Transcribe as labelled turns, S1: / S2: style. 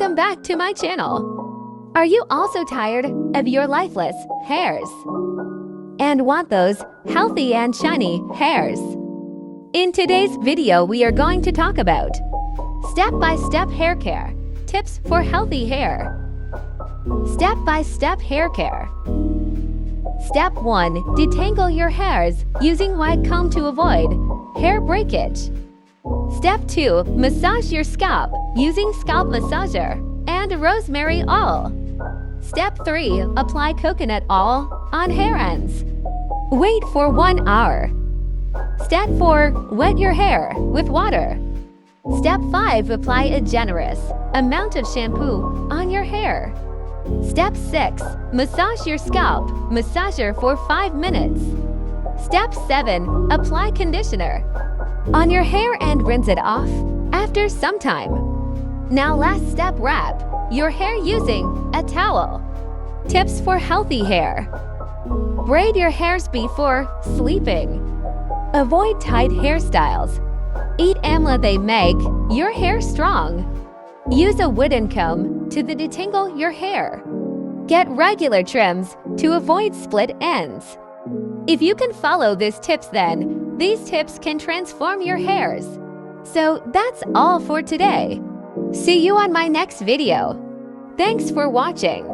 S1: Welcome back to my channel. Are you also tired of your lifeless hairs and want those healthy and shiny hairs? In today's video, we are going to talk about step-by-step hair care, tips for healthy hair. Step-by-step hair care. Step 1. Detangle your hairs using wide comb to avoid hair breakage. Step 2. Massage your scalp using scalp massager and rosemary oil. Step 3. Apply coconut oil on hair ends. Wait for 1 hour. Step 4. Wet your hair with water. Step 5. Apply a generous amount of shampoo on your hair. Step 6. Massage your scalp massager for 5 minutes. Step 7. Apply conditioner on your hair and rinse it off after some time. Now last step, wrap your hair using a towel. Tips for healthy hair. Braid your hairs before sleeping. Avoid tight hairstyles. Eat amla, they make your hair strong. Use a wooden comb to detangle your hair. Get regular trims to avoid split ends. If you can follow these tips, then these tips can transform your hairs. So that's all for today. See you on my next video. Thanks for watching.